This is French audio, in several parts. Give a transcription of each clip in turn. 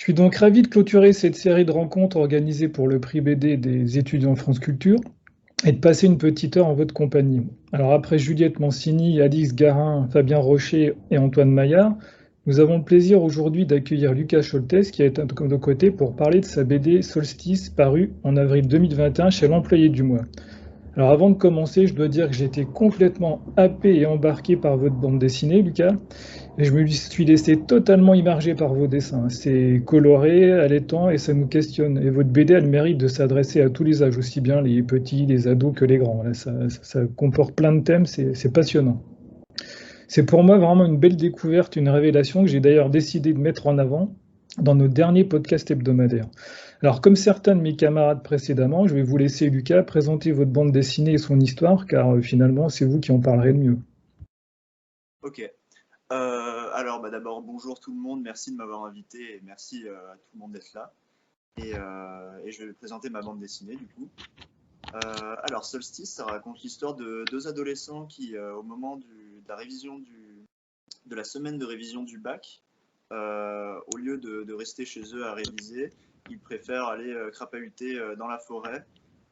Je suis donc ravi de clôturer cette série de rencontres organisées pour le prix BD des étudiants France Culture et de passer une petite heure en votre compagnie. Alors après Juliette Mancini, Alix Garin, Fabien Rocher et Antoine Maillard, nous avons le plaisir aujourd'hui d'accueillir Lucas Scholtes qui est à nos côtés pour parler de sa BD Solstice parue en avril 2021 chez l'Employé du mois. Alors avant de commencer, je dois dire que j'ai été complètement happé et embarqué par votre bande dessinée, Lucas. Et je me suis laissé totalement immerger par vos dessins. C'est coloré, allaitant et ça nous questionne. Et votre BD a le mérite de s'adresser à tous les âges, aussi bien les petits, les ados que les grands. Là, ça comporte plein de thèmes, c'est passionnant. C'est pour moi vraiment une belle découverte, une révélation que j'ai d'ailleurs décidé de mettre en avant dans nos derniers podcasts hebdomadaires. Alors, comme certains de mes camarades précédemment, je vais vous laisser, Lucas, présenter votre bande dessinée et son histoire, car finalement, c'est vous qui en parlerez le mieux. Ok. Alors, d'abord, bonjour tout le monde. Merci de m'avoir invité et merci à tout le monde d'être là. Et je vais présenter ma bande dessinée du coup. Alors, Solstice, ça raconte l'histoire de deux adolescents qui, au moment de la révision de la semaine de révision du bac, au lieu de rester chez eux à réviser, ils préfèrent aller crapahuter dans la forêt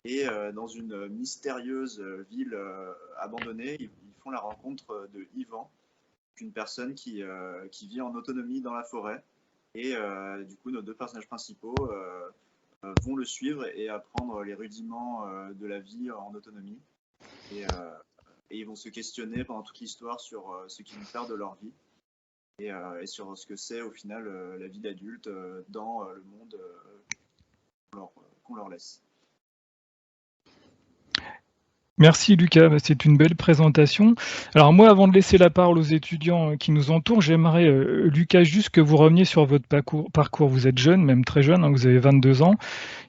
et dans une mystérieuse ville abandonnée, ils font la rencontre de Yvan, une personne qui vit en autonomie dans la forêt. Et du coup, nos deux personnages principaux vont le suivre et apprendre les rudiments de la vie en autonomie. Et, et ils vont se questionner pendant toute l'histoire sur ce qu'ils vont faire de leur vie et sur ce que c'est au final la vie d'adulte dans le monde qu'on leur laisse. Merci Lucas, c'est une belle présentation. Alors moi, avant de laisser la parole aux étudiants qui nous entourent, j'aimerais, Lucas, juste que vous reveniez sur votre parcours. Vous êtes jeune, même très jeune, hein, vous avez 22 ans.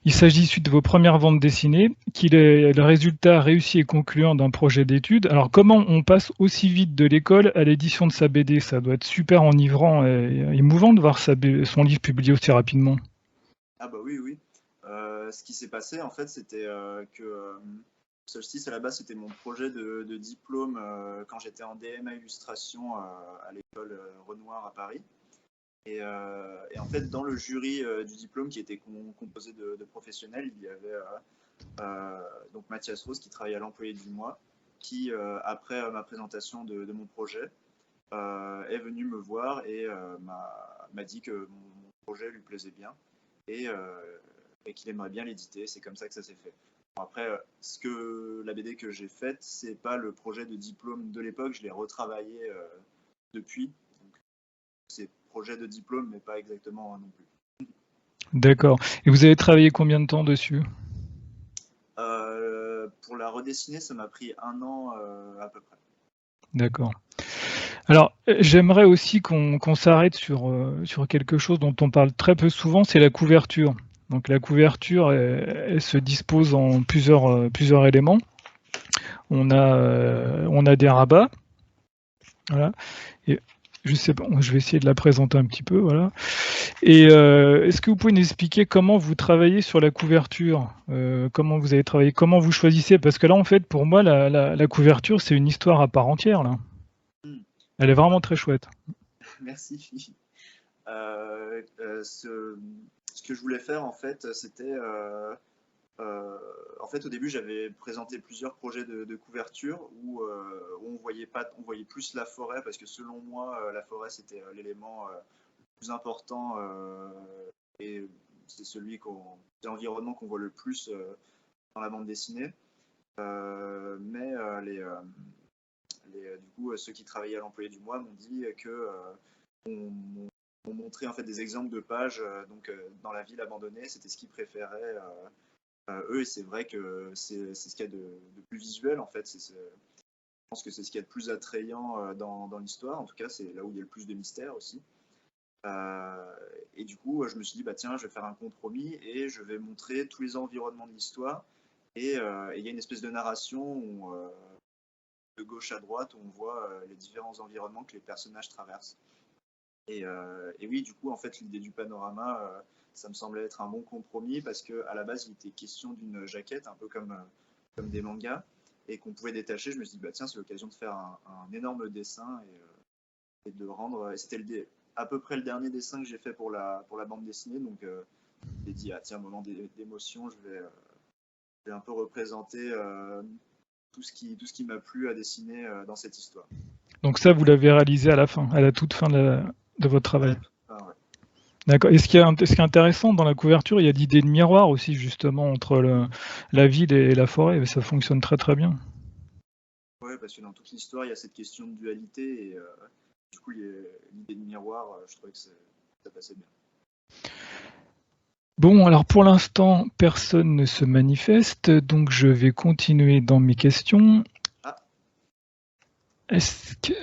Il s'agit suite de vos premières bandes dessinées, qu'il est le résultat réussi et concluant d'un projet d'études. Alors comment on passe aussi vite de l'école à l'édition de sa BD? Ça doit être super enivrant et émouvant de voir son livre publié aussi rapidement. Ah bah oui, oui. Ce qui s'est passé, en fait, c'était que Solstice, à la base, c'était mon projet de diplôme quand j'étais en DMA illustration à l'école Renoir à Paris. Et en fait, dans le jury du diplôme qui était composé de professionnels, il y avait donc Mathias Rose qui travaille à l'Employé du mois, qui, après ma présentation de mon projet, est venu me voir et m'a dit que mon projet lui plaisait bien et, et qu'il aimerait bien l'éditer. C'est comme ça que ça s'est fait. Bon, après, la BD que j'ai faite, c'est pas le projet de diplôme de l'époque, je l'ai retravaillé depuis. Donc, c'est projet de diplôme, mais pas exactement non plus. D'accord. Et vous avez travaillé combien de temps dessus? Pour la redessiner, ça m'a pris 1 an à peu près. D'accord. Alors, j'aimerais aussi qu'on s'arrête sur quelque chose dont on parle très peu souvent, c'est la couverture. Donc la couverture, elle se dispose en plusieurs éléments. On a des rabats, voilà, et je sais pas, je vais essayer de la présenter un petit peu, voilà. Et est-ce que vous pouvez nous expliquer comment vous travaillez sur la couverture? Comment vous avez travaillé? Comment vous choisissez? Parce que là, en fait, pour moi, la couverture, c'est une histoire à part entière, là. Hmm. Elle est vraiment très chouette. Merci. Ce que je voulais faire, en fait, c'était en fait, au début, j'avais présenté plusieurs projets de couverture où on voyait plus la forêt parce que selon moi, la forêt c'était l'élément le plus important et c'est c'est l'environnement qu'on voit le plus dans la bande dessinée. Mais du coup, ceux qui travaillaient à l'Employé du mois m'ont dit que on montrait en fait des exemples de pages dans la ville abandonnée, c'était ce qu'ils préféraient eux, et c'est vrai que c'est ce qu'il y a de plus visuel en fait. Je pense que c'est ce qu'il y a de plus attrayant dans l'histoire. En tout cas, c'est là où il y a le plus de mystère aussi. Et du coup, je me suis dit, bah tiens, je vais faire un compromis et je vais montrer tous les environnements de l'histoire. Et il y a une espèce de narration où, de gauche à droite où on voit les différents environnements que les personnages traversent. Et oui, du coup, en fait, l'idée du panorama, ça me semblait être un bon compromis parce qu'à la base, il était question d'une jaquette, un peu comme des mangas, et qu'on pouvait détacher. Je me suis dit, bah, tiens, c'est l'occasion de faire un énorme dessin et de rendre. Et c'était à peu près le dernier dessin que j'ai fait pour la bande dessinée. Donc, j'ai dit, ah tiens, moment d'émotion, je vais un peu représenter tout ce qui m'a plu à dessiner dans cette histoire. Donc ça, vous l'avez réalisé à la fin, à la toute fin de votre travail. Ouais. D'accord. Et ce qui est intéressant dans la couverture, il y a l'idée de miroir aussi, justement, entre la ville et la forêt, et ça fonctionne très très bien. Oui, parce que dans toute l'histoire, il y a cette question de dualité, et du coup, l'idée de miroir, je trouvais que ça passait bien. Bon, alors pour l'instant, personne ne se manifeste, donc je vais continuer dans mes questions. Ah. Est-ce que...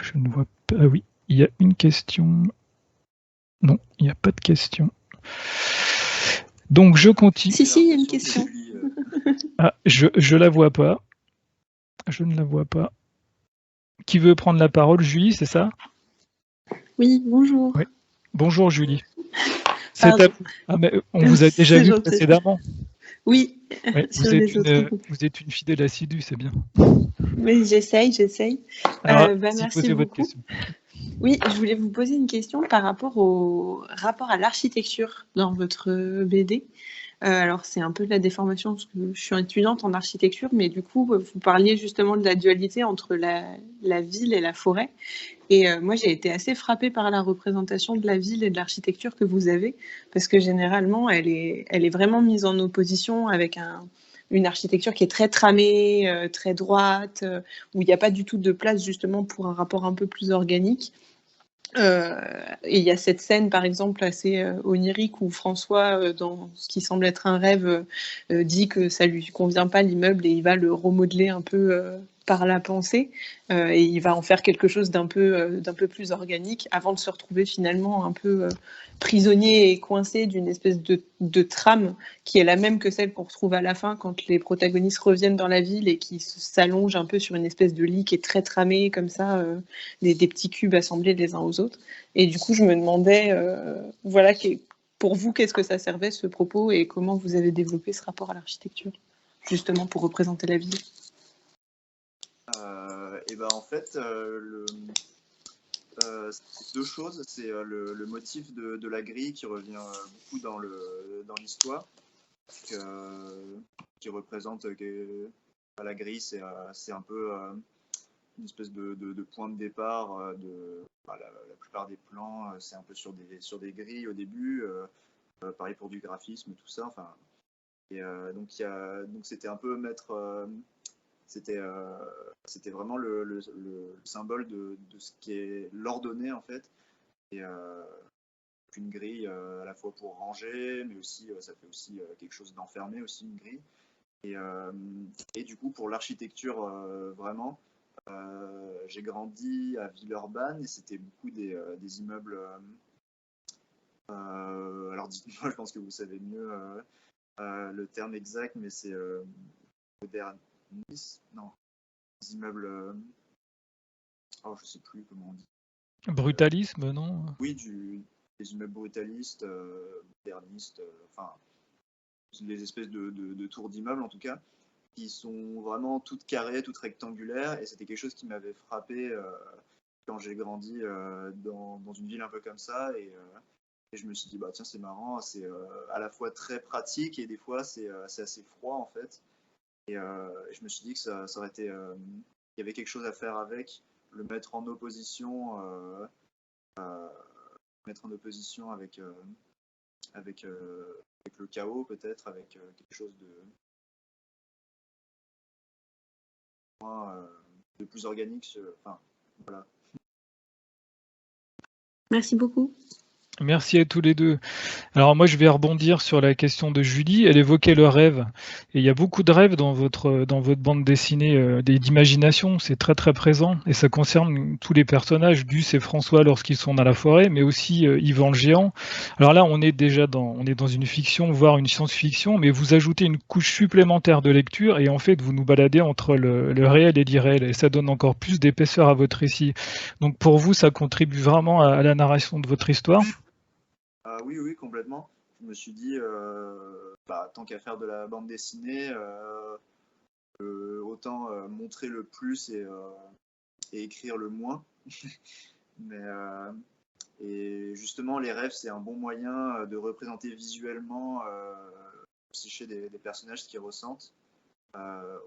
Je ne vois pas... Ah oui, il y a une question. Non, il n'y a pas de question. Donc je continue. Si, il y a une question. Ah, je la vois pas. Je ne la vois pas. Qui veut prendre la parole? Julie, c'est ça? Oui, bonjour. Oui. Bonjour Julie. Ah, mais on vous a déjà vu précédemment. Oui, oui vous êtes une fidèle assidue, c'est bien. Oui, j'essaye. Merci beaucoup. Votre question. Oui, je voulais vous poser une question par rapport à l'architecture dans votre BD. Alors, c'est un peu de la déformation parce que je suis étudiante en architecture, mais du coup, vous parliez justement de la dualité entre la ville et la forêt. Et moi, j'ai été assez frappée par la représentation de la ville et de l'architecture que vous avez, parce que généralement, elle est vraiment mise en opposition avec une architecture qui est très tramée, très droite, où il n'y a pas du tout de place justement pour un rapport un peu plus organique. Et il y a cette scène, par exemple, assez onirique où François, dans ce qui semble être un rêve, dit que ça lui convient pas l'immeuble et il va le remodeler un peu par la pensée et il va en faire quelque chose d'un peu plus organique avant de se retrouver finalement un peu prisonnier et coincé d'une espèce de trame qui est la même que celle qu'on retrouve à la fin quand les protagonistes reviennent dans la ville et qui s'allongent un peu sur une espèce de lit qui est très tramé comme ça, des petits cubes assemblés les uns aux autres. Et du coup, je me demandais, voilà, pour vous, qu'est-ce que ça servait ce propos et comment vous avez développé ce rapport à l'architecture, justement pour représenter la ville. Et ben en fait, c'est deux choses. C'est le motif de la grille qui revient beaucoup dans l'histoire, qui représente la grille, c'est un peu une espèce de point de départ. La plupart des plans, c'est un peu sur des grilles au début. Pareil pour du graphisme, tout ça. Enfin, et donc c'était un peu mettre c'était vraiment le symbole de ce qui est l'ordonnée en fait, et une grille à la fois pour ranger, mais aussi ça fait aussi quelque chose d'enfermé aussi, une grille, et du coup pour l'architecture vraiment, j'ai grandi à Villeurbanne et c'était beaucoup des immeubles, alors dites-moi, je pense que vous savez mieux le terme exact, mais c'est modernisme, non, des immeubles, oh je sais plus comment on dit. Brutalisme, non? Oui, des immeubles brutalistes, modernistes, enfin des espèces de tours d'immeubles en tout cas, qui sont vraiment toutes carrées, toutes rectangulaires, et c'était quelque chose qui m'avait frappé quand j'ai grandi dans une ville un peu comme ça, et je me suis dit bah tiens, c'est marrant, c'est à la fois très pratique et des fois c'est assez froid en fait, et je me suis dit que ça aurait été, il y avait quelque chose à faire avec, le mettre en opposition avec le chaos, peut-être, avec quelque chose de plus organique. Enfin, voilà. Merci beaucoup. Merci à tous les deux. Alors moi, je vais rebondir sur la question de Julie. Elle évoquait le rêve. Et il y a beaucoup de rêves dans votre bande dessinée d'imagination. C'est très très présent. Et ça concerne tous les personnages. Gus et François lorsqu'ils sont dans la forêt, mais aussi Yvan le géant. Alors là, on est dans une fiction, voire une science-fiction, mais vous ajoutez une couche supplémentaire de lecture et en fait, vous nous baladez entre le réel et l'irréel. Et ça donne encore plus d'épaisseur à votre récit. Donc pour vous, ça contribue vraiment à la narration de votre histoire? Oui, complètement. Je me suis dit, tant qu'à faire de la bande dessinée, autant montrer le plus et écrire le moins. Mais, et justement, les rêves, c'est un bon moyen de représenter visuellement le psyché des personnages, ce qu'ils ressentent,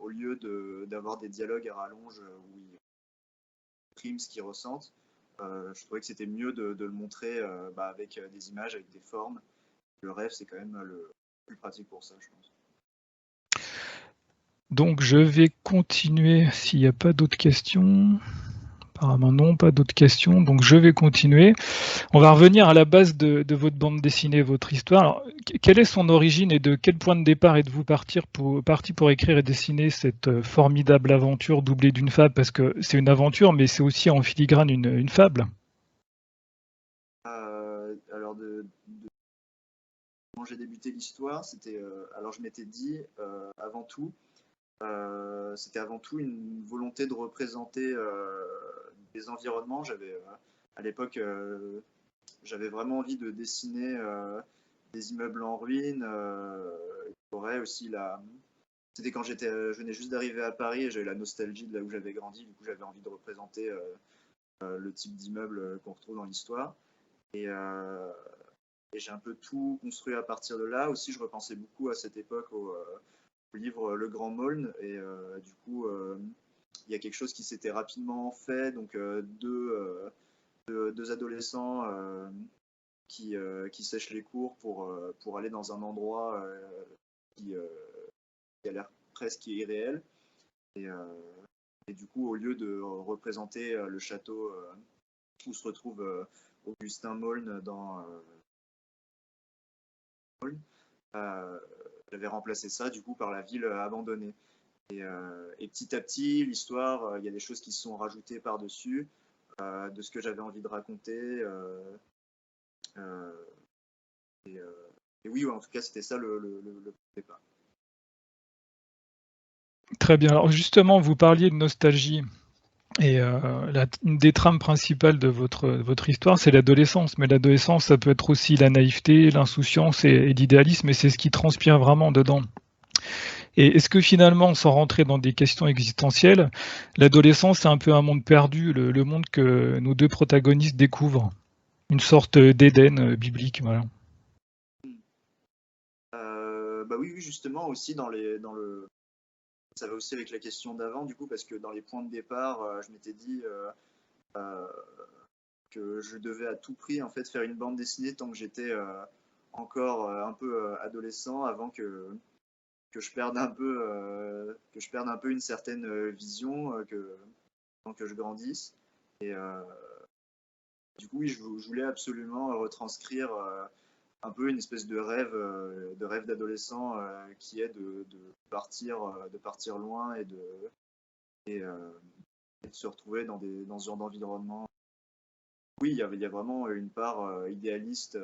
au lieu d'avoir des dialogues à rallonge où ils expriment ce qu'ils ressentent. Je trouvais que c'était mieux de le montrer avec des images, avec des formes. Le rêve, c'est quand même le plus pratique pour ça, je pense. Donc je vais continuer s'il n'y a pas d'autres questions. Apparemment non, pas d'autres questions, donc je vais continuer. On va revenir à la base de votre bande dessinée, votre histoire. Alors, quelle est son origine et de quel point de départ êtes-vous parti pour écrire et dessiner cette formidable aventure doublée d'une fable? Parce que c'est une aventure, mais c'est aussi en filigrane une fable. Alors, quand j'ai débuté l'histoire, alors je m'étais dit avant tout, c'était avant tout une volonté de représenter des environnements. À l'époque, j'avais vraiment envie de dessiner des immeubles en ruine, forêt aussi. C'était quand je venais juste d'arriver à Paris et j'avais la nostalgie de là où j'avais grandi. Du coup, j'avais envie de représenter le type d'immeuble qu'on retrouve dans l'histoire. Et j'ai un peu tout construit à partir de là. Aussi, je repensais beaucoup à cette époque au livre Le Grand Maulne. Et du coup, il y a quelque chose qui s'était rapidement fait. Donc, deux adolescents qui sèchent les cours pour aller dans un endroit qui a l'air presque irréel. Et du coup, au lieu de représenter le château où se retrouve Augustin Maulne dans j'avais remplacé ça du coup par la ville abandonnée. Et petit à petit, l'histoire, il y a des choses qui se sont rajoutées par-dessus, de ce que j'avais envie de raconter. Et oui, en tout cas, c'était ça le départ. Très bien. Alors justement, vous parliez de nostalgie. Et une des trames principales de votre histoire, c'est l'adolescence. Mais l'adolescence, ça peut être aussi la naïveté, l'insouciance et l'idéalisme, et c'est ce qui transpire vraiment dedans. Et est-ce que finalement, sans rentrer dans des questions existentielles, l'adolescence, c'est un peu un monde perdu, le monde que nos deux protagonistes découvrent? Une sorte d'Éden biblique, voilà. Oui, justement, aussi ça va aussi avec la question d'avant, du coup, parce que dans les points de départ, je m'étais dit que je devais à tout prix en fait faire une bande dessinée tant que j'étais encore un peu adolescent, avant que je perde un peu une certaine vision, tant que je grandisse. Et du coup, oui, je voulais absolument retranscrire un peu une espèce de rêve d'adolescent qui est de partir loin et de se retrouver dans ce genre d'environnement. Oui, il y a vraiment une part idéaliste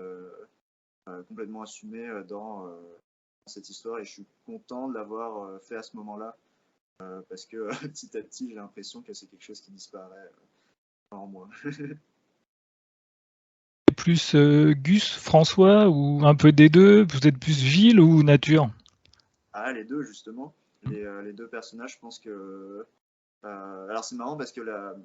complètement assumée dans cette histoire, et je suis content de l'avoir fait à ce moment-là, parce que petit à petit, j'ai l'impression que c'est quelque chose qui disparaît en moi. Plus Gus, François, ou un peu des deux? Vous êtes plus ville ou nature? Ah, les deux, justement. Les deux personnages, je pense que... alors, c'est marrant parce que la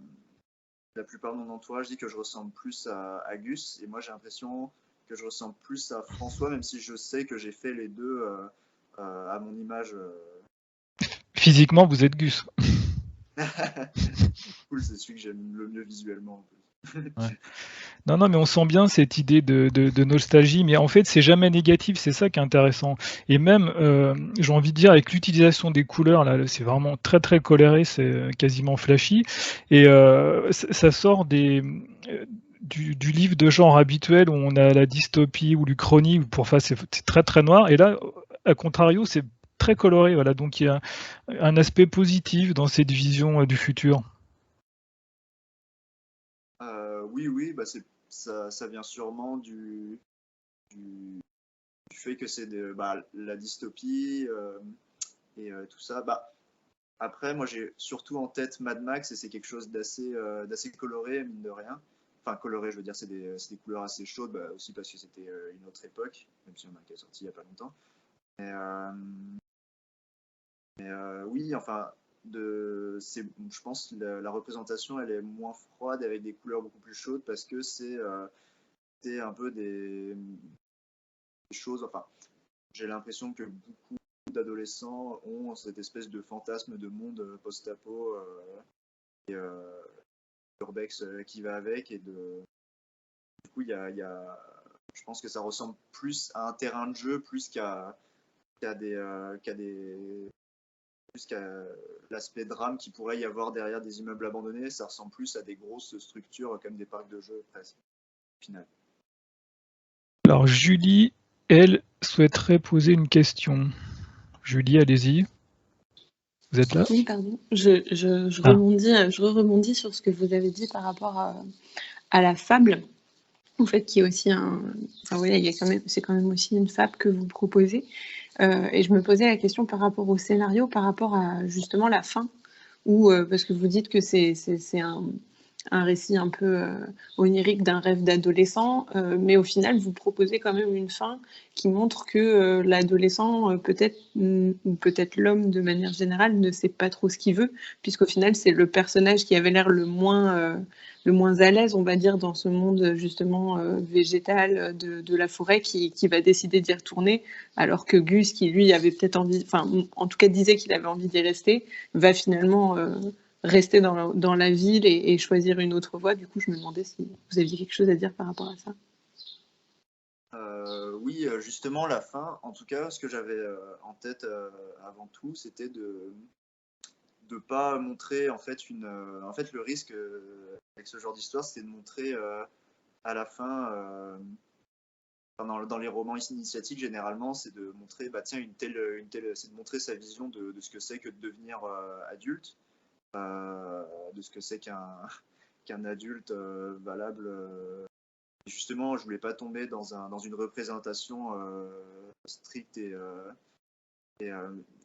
plupart de mon entourage dit que je ressemble plus à Gus, et moi, j'ai l'impression que je ressemble plus à François, même si je sais que j'ai fait les deux à mon image. Physiquement, vous êtes Gus. Cool, c'est celui que j'aime le mieux visuellement. Ouais. Non, mais on sent bien cette idée de nostalgie, mais en fait, c'est jamais négatif, c'est ça qui est intéressant. Et même, j'ai envie de dire, avec l'utilisation des couleurs, là, c'est vraiment très très coloré, c'est quasiment flashy, et ça sort du livre de genre habituel où on a la dystopie ou l'Uchronie, où pour face c'est très très noir, et là, à contrario, c'est très coloré, voilà, donc il y a un aspect positif dans cette vision du futur. Oui, ça vient sûrement du fait que c'est la dystopie et tout ça. Après, moi, j'ai surtout en tête Mad Max, et c'est quelque chose d'assez coloré, mine de rien. Enfin, coloré, je veux dire, c'est des couleurs assez chaudes, aussi parce que c'était une autre époque, même si on a qui est sorti il n'y a pas longtemps. Mais oui, enfin, je pense que la représentation elle est moins froide avec des couleurs beaucoup plus chaudes parce que c'est un peu des choses. Enfin, j'ai l'impression que beaucoup d'adolescents ont cette espèce de fantasme de monde post-apo et urbex qui va avec, et du coup je pense que ça ressemble plus à un terrain de jeu plus qu'à l'aspect drame qui pourrait y avoir derrière des immeubles abandonnés. Ça ressemble plus à des grosses structures comme des parcs de jeux presque, au final. Alors Julie, elle, souhaiterait poser une question. Julie, allez-y. Vous êtes là? Oui, pardon. Je rebondis sur ce que vous avez dit par rapport à la fable. En fait, qui est aussi enfin, voilà, c'est quand même aussi une fable que vous proposez. Et je me posais la question par rapport au scénario, par rapport à justement la fin, parce que vous dites que c'est un récit un peu onirique d'un rêve d'adolescent, mais au final, vous proposez quand même une fin qui montre que l'adolescent, peut-être, ou peut-être l'homme de manière générale, ne sait pas trop ce qu'il veut, puisqu'au final, c'est le personnage qui avait l'air le moins à l'aise, on va dire, dans ce monde justement végétal de la forêt, qui va décider d'y retourner, alors que Gus, qui lui avait peut-être envie, enfin, en tout cas disait qu'il avait envie d'y rester, va finalement rester dans la ville et choisir une autre voie. Du coup, je me demandais si vous aviez quelque chose à dire par rapport à ça. Oui, justement, la fin, en tout cas, ce que j'avais en tête avant tout, c'était de pas montrer, en fait, en fait, le risque avec ce genre d'histoire, c'est de montrer à la fin, dans les romans initiatiques, généralement, c'est de montrer, bah tiens, c'est de montrer sa vision de ce que c'est que de devenir adulte, de ce que c'est qu'un adulte valable. Justement, je voulais pas tomber dans une représentation stricte et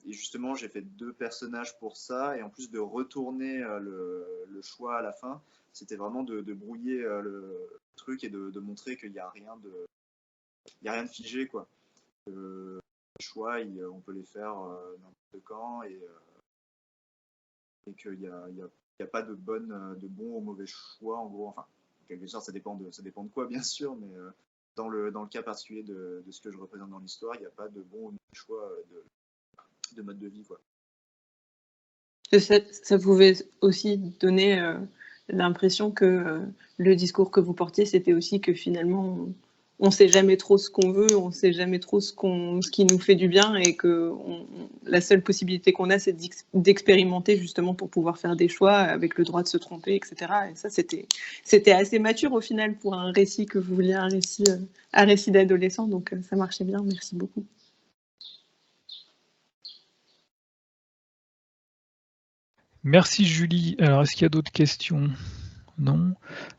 justement, j'ai fait 2 personnages pour ça, et en plus de retourner le choix à la fin, c'était vraiment de brouiller le truc et de montrer qu'il n'y a rien de figé, quoi. Les choix, on peut les faire n'importe quand, et qu'il n'y a pas de bon ou mauvais choix, en gros. Enfin, en quelque sorte, ça dépend de quoi, bien sûr, mais dans le cas particulier de ce que je représente dans l'histoire, il n'y a pas de bon ou mauvais choix de mode de vie, quoi. Ça pouvait aussi donner l'impression que le discours que vous portiez, c'était aussi que finalement, on ne sait jamais trop ce qu'on veut, on ne sait jamais trop ce qui nous fait du bien, et que la seule possibilité qu'on a, c'est d'expérimenter justement pour pouvoir faire des choix avec le droit de se tromper, etc. Et ça, c'était assez mature au final pour un récit que vous vouliez, un récit d'adolescent, donc ça marchait bien. Merci beaucoup. Merci Julie. Alors, est-ce qu'il y a d'autres questions? Non.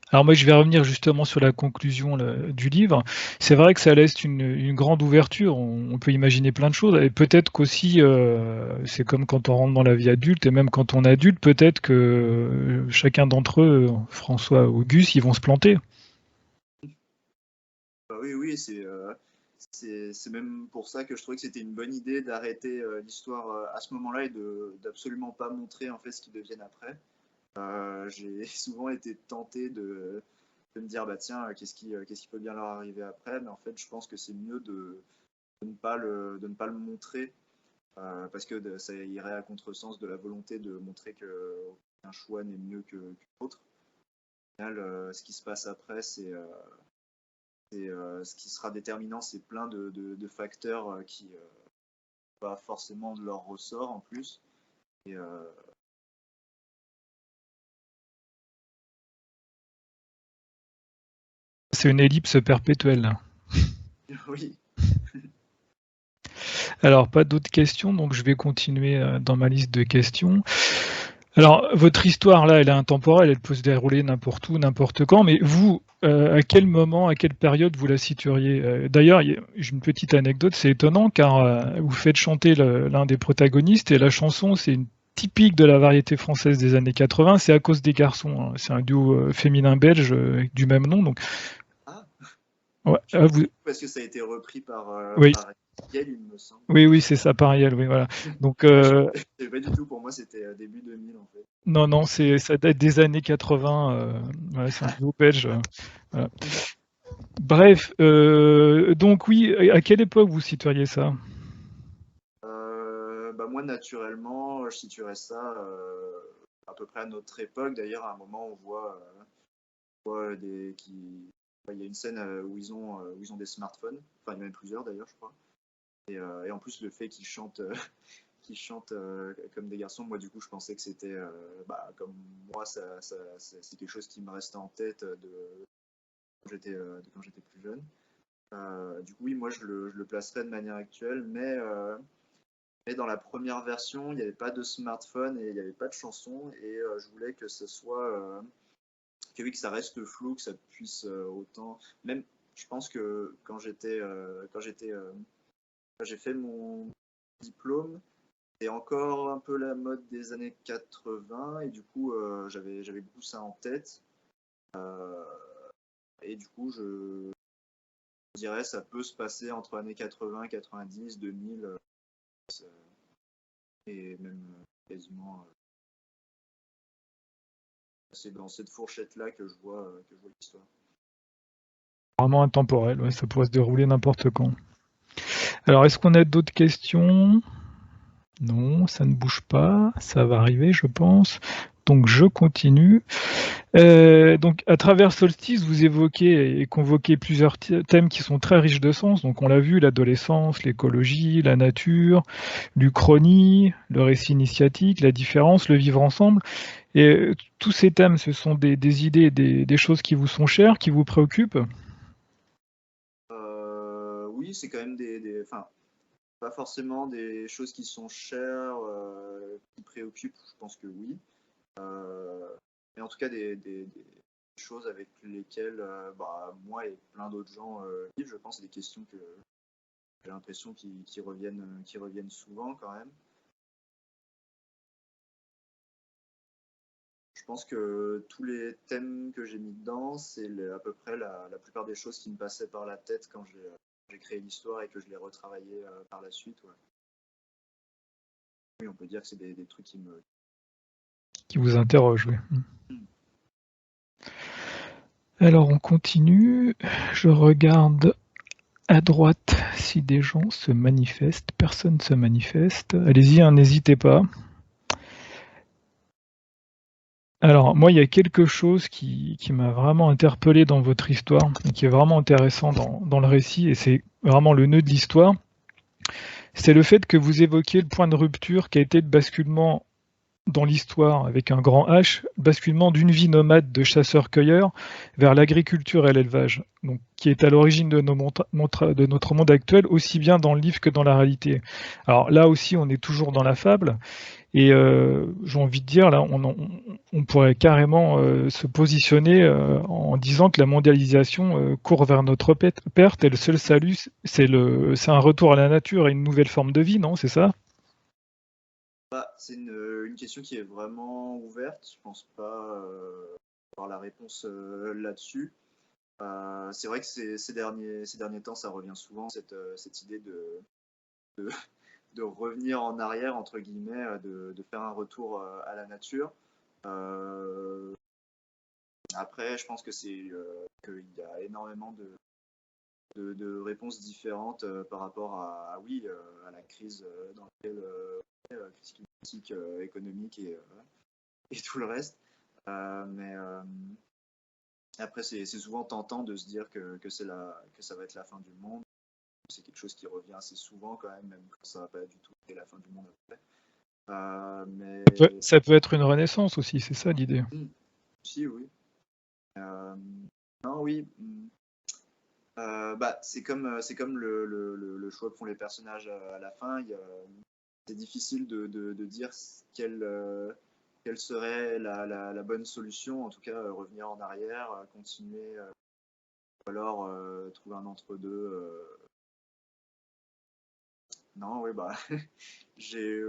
Alors moi, je vais revenir justement sur la conclusion du livre. C'est vrai que ça laisse une grande ouverture. On peut imaginer plein de choses. Et peut-être qu'aussi, c'est comme quand on rentre dans la vie adulte, et même quand on est adulte, peut-être que chacun d'entre eux, François ou Gus, ils vont se planter. Oui, c'est même pour ça que je trouvais que c'était une bonne idée d'arrêter l'histoire à ce moment-là et d'absolument pas montrer en fait ce qu'ils deviennent après. J'ai souvent été tenté de me dire, bah tiens, qu'est-ce qui peut bien leur arriver après, mais en fait je pense que c'est mieux de ne pas le montrer, parce que ça irait à contresens de la volonté de montrer qu'un choix n'est mieux que l'autre. Au final, ce qui se passe après, c'est ce qui sera déterminant, c'est plein de facteurs qui pas forcément de leur ressort en plus. Et, C'est une ellipse perpétuelle. oui. Alors, pas d'autres questions, donc je vais continuer dans ma liste de questions. Alors, votre histoire, là, elle est intemporelle, elle peut se dérouler n'importe où, n'importe quand, mais vous, à quel moment, à quelle période vous la situeriez? D'ailleurs, j'ai une petite anecdote, c'est étonnant, car vous faites chanter l'un des protagonistes, et la chanson, c'est une typique de la variété française des années 80, c'est À cause des garçons, hein. C'est un duo féminin belge du même nom. Donc, Ah, ouais, parce que ça a été repris par... oui. par... Yale, il me semble. Oui, c'est ça, Paris-Yale, oui, voilà. Donc, Je sais pas du tout, pour moi c'était début 2000 en fait. non, ça date des années 80. Ouais, c'est un duo belge. Voilà. Bref, donc oui, à quelle époque vous situeriez ça? Bah moi naturellement, je situerais ça à peu près à notre époque. D'ailleurs, à un moment, on voit il y a une scène où ils ont des smartphones. Enfin, il y en a même plusieurs d'ailleurs, je crois. Et en plus, le fait qu'ils chantent, qu'ils chantent comme des garçons, moi du coup, je pensais que c'était, comme moi, c'est quelque chose qui me restait en tête de quand j'étais plus jeune. Du coup, oui, moi, je le placerais de manière actuelle, mais dans la première version, il n'y avait pas de smartphone et il n'y avait pas de chanson. Et je voulais que ce soit. Que oui, que ça reste flou, que ça puisse autant. Même, je pense que quand j'ai fait mon diplôme, c'était encore un peu la mode des années 80. Et du coup, j'avais beaucoup ça en tête. Et du coup, je dirais ça peut se passer entre années 80, 90, 2000. Et même quasiment. C'est dans cette fourchette-là que je vois l'histoire. Vraiment intemporel, ouais, ça pourrait se dérouler n'importe quand. Alors, est-ce qu'on a d'autres questions? Non, ça ne bouge pas, ça va arriver, je pense. Donc, je continue. Donc, à travers Solstice, vous évoquez et convoquez plusieurs thèmes qui sont très riches de sens. Donc, on l'a vu, l'adolescence, l'écologie, la nature, l'Uchronie, le récit initiatique, la différence, le vivre ensemble. Et tous ces thèmes, ce sont des idées, des choses qui vous sont chères, qui vous préoccupent? Oui, c'est quand même enfin, pas forcément des choses qui sont chères, qui préoccupent, je pense que oui. Mais en tout cas, des choses avec lesquelles moi et plein d'autres gens vivent, je pense, c'est des questions que j'ai l'impression qui reviennent souvent quand même. Je pense que tous les thèmes que j'ai mis dedans, c'est à peu près la plupart des choses qui me passaient par la tête quand j'ai créé l'histoire et que je l'ai retravaillé par la suite. Ouais. Oui, on peut dire que c'est des trucs Qui vous interrogent, oui. Alors, on continue. Je regarde à droite si des gens se manifestent. Personne ne se manifeste. Allez-y, hein, n'hésitez pas. Alors, moi, il y a quelque chose qui m'a vraiment interpellé dans votre histoire, et qui est vraiment intéressant dans le récit, et c'est vraiment le nœud de l'histoire. C'est le fait que vous évoquiez le point de rupture qui a été le basculement dans l'histoire avec un grand H, basculement d'une vie nomade de chasseurs-cueilleurs vers l'agriculture et l'élevage, donc qui est à l'origine de notre monde actuel, aussi bien dans le livre que dans la réalité. Alors là aussi, on est toujours dans la fable, et j'ai envie de dire, là, on pourrait carrément se positionner en disant que la mondialisation court vers notre perte, et le seul salut, c'est un retour à la nature et une nouvelle forme de vie, non? C'est ça? C'est une question qui est vraiment ouverte. Je pense pas avoir la réponse là-dessus. C'est vrai que ces derniers temps, ça revient souvent, cette idée de, de revenir en arrière, entre guillemets, de faire un retour à la nature. Après, je pense que qu'il y a énormément de réponses différentes par rapport oui, à la crise dans laquelle crise climatique, économique et tout le reste. Mais après, c'est souvent tentant de se dire que ça va être la fin du monde. C'est quelque chose qui revient assez souvent quand même quand ça va pas du tout être la fin du monde après. Mais Ça peut être une renaissance aussi, c'est ça l'idée. si, oui. Non, oui. C'est comme le choix que font les personnages à la fin. C'est difficile de dire quelle serait la bonne solution. En tout cas, revenir en arrière, continuer, ou alors trouver un entre-deux. Non, oui, j'ai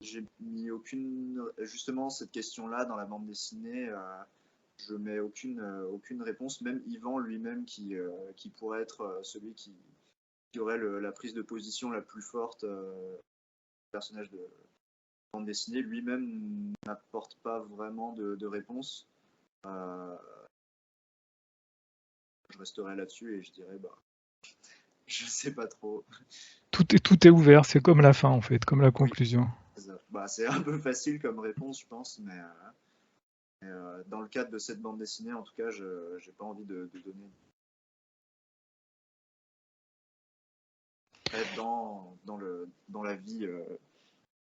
j'ai mis aucune. Justement, cette question-là dans la bande dessinée, je mets aucune réponse. Même Yvan lui-même, qui pourrait être celui qui aurait la prise de position la plus forte. Le personnage de bande dessinée lui-même n'apporte pas vraiment de réponse. Je resterai là-dessus et je dirais, je sais pas trop. Tout est ouvert, c'est comme la fin en fait, comme la conclusion. C'est un peu facile comme réponse, je pense, mais dans le cadre de cette bande dessinée, en tout cas, je n'ai pas envie de donner. Dans la vie,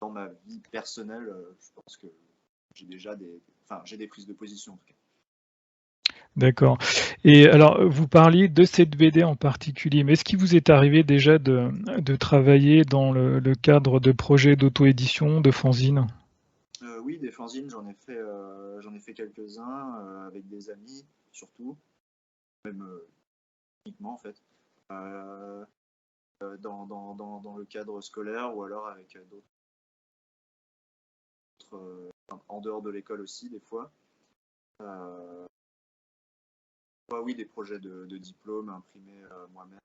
dans ma vie personnelle, je pense que j'ai déjà j'ai des prises de position en tout cas. D'accord. Et alors, vous parliez de cette BD en particulier, mais est-ce qu'il vous est arrivé déjà de travailler dans le cadre de projets d'auto-édition, de fanzines? Oui, des fanzines, j'en ai fait quelques-uns avec des amis, surtout, même uniquement en fait, dans le cadre scolaire ou alors avec d'autres, en dehors de l'école aussi, des fois. Oui, des projets de diplôme imprimés moi-même.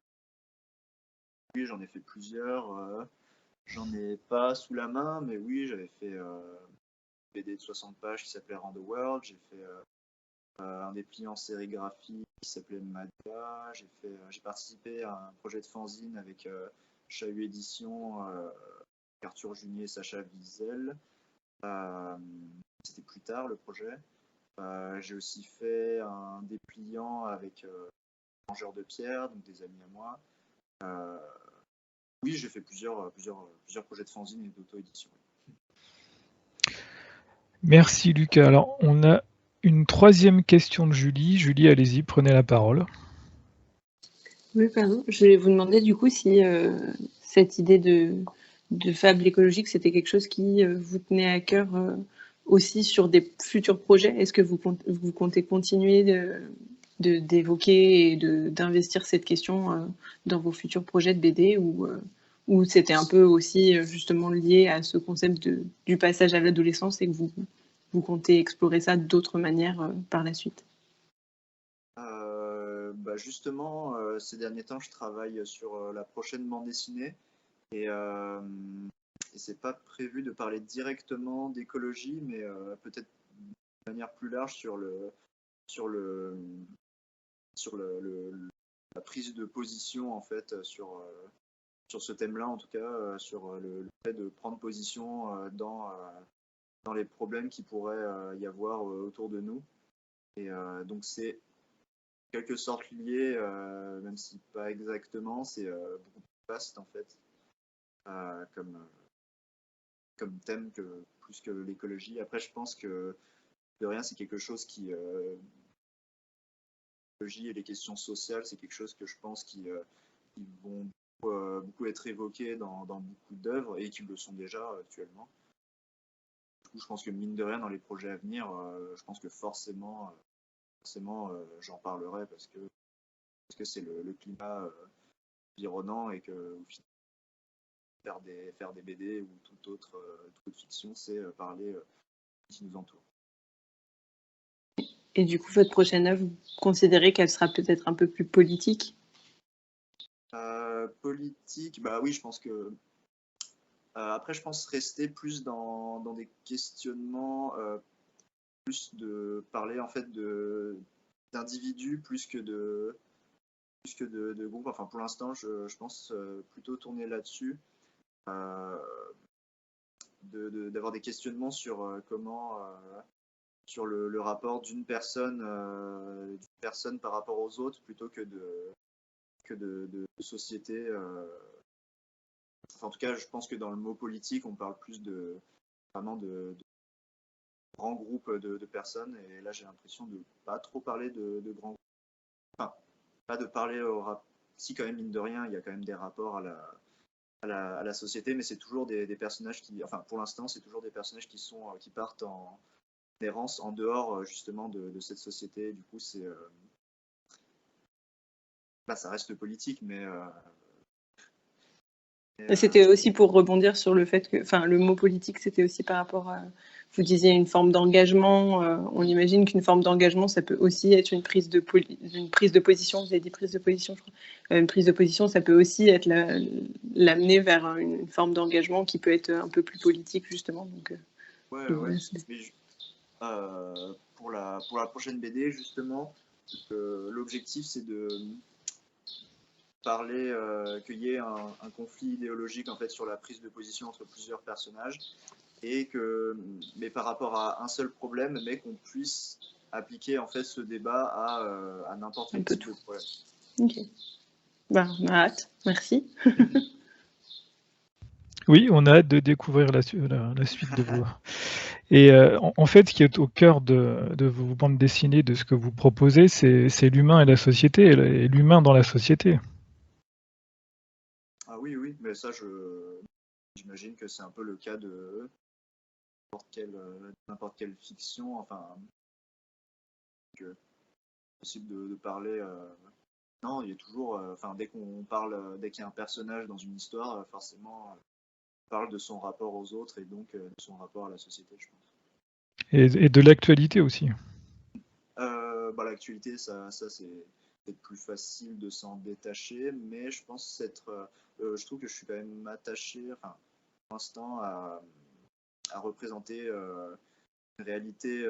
Oui, j'en ai fait plusieurs. J'en ai pas sous la main, mais oui, j'avais fait une BD de 60 pages qui s'appelait Around the World. J'ai fait un dépliant sérigraphie qui s'appelait Madia. J'ai participé à un projet de fanzine avec Chahut Édition, Arthur Junier et Sacha Wiesel. C'était plus tard le projet. J'ai aussi fait un dépliant avec Mangeur de Pierre, donc des amis à moi. Oui, j'ai fait plusieurs projets de fanzine et d'auto-édition. Merci Lucas. Alors, on a une troisième question de Julie. Julie, allez-y, prenez la parole. Oui, pardon. Je voulais vous demander du coup si cette idée de fable écologique, c'était quelque chose qui vous tenait à cœur aussi sur des futurs projets. Est-ce que vous comptez continuer d'évoquer et d'investir cette question dans vos futurs projets de BD ou c'était un peu aussi justement lié à ce concept du passage à l'adolescence et que vous comptez explorer ça d'autres manières par la suite? Justement, ces derniers temps, je travaille sur la prochaine bande dessinée et c'est pas prévu de parler directement d'écologie, mais peut-être de manière plus large sur la prise de position en fait sur ce thème-là, en tout cas sur le fait de prendre position dans les problèmes qui pourraient y avoir autour de nous. Et donc c'est quelque sorte lié, même si pas exactement, c'est beaucoup plus vaste en fait comme thème plus que l'écologie. Après, je pense que de rien, c'est quelque chose qui l'écologie et les questions sociales, c'est quelque chose que je pense qui vont beaucoup être évoqués dans beaucoup d'œuvres et qui le sont déjà actuellement. Du coup, je pense que mine de rien, dans les projets à venir, je pense que forcément j'en parlerai parce que c'est le climat environnant et que faire des BD ou toute autre fiction, c'est parler qui nous entoure. Et du coup, votre prochaine œuvre, vous considérez qu'elle sera peut-être un peu plus politique? Politique, oui, je pense que. Après, je pense rester plus dans des questionnements, plus de parler en fait d'individus plus que de groupes. Enfin, pour l'instant, je pense plutôt tourner là-dessus, d'avoir des questionnements sur comment. Sur le rapport d'une personne par rapport aux autres plutôt que de société. Enfin, en tout cas, je pense que dans le mot politique, on parle plus vraiment de grands groupes de personnes. Et là, j'ai l'impression de pas trop parler de grands groupes. Enfin, pas de parler au rap. Si, quand même, mine de rien, il y a quand même des rapports à la société, mais c'est toujours des personnages qui. Enfin, pour l'instant, c'est toujours des personnages qui partent en errance en dehors justement de cette société. Du coup, ça reste politique, mais C'était aussi pour rebondir sur le fait que, enfin, le mot politique, c'était aussi par rapport vous disiez une forme d'engagement. On imagine qu'une forme d'engagement, ça peut aussi être une prise de position. Vous avez dit prise de position, je crois. Une prise de position, ça peut aussi être l'amener vers une forme d'engagement qui peut être un peu plus politique, justement. Donc, Ouais. Mais pour la prochaine BD, justement, l'objectif, c'est de parler, qu'il y ait un conflit idéologique en fait sur la prise de position entre plusieurs personnages, mais par rapport à un seul problème, mais qu'on puisse appliquer en fait ce débat à n'importe quel type de problème. Ok. Ben, on a hâte. Merci. Oui, on a hâte de découvrir la suite de vos. Et en fait, ce qui est au cœur de vos bandes dessinées, de ce que vous proposez, c'est l'humain et la société, et l'humain dans la société. Ah oui, mais ça, j'imagine que c'est un peu le cas de n'importe quelle fiction, enfin, que possible de parler. Non, il y a toujours, enfin, dès qu'il y a un personnage dans une histoire, forcément, on parle de son rapport aux autres et donc de son rapport à la société, je pense. Et de l'actualité aussi. L'actualité, ça c'est peut-être plus facile de s'en détacher, mais je pense je trouve que je suis quand même attaché, enfin, pour l'instant, à représenter une réalité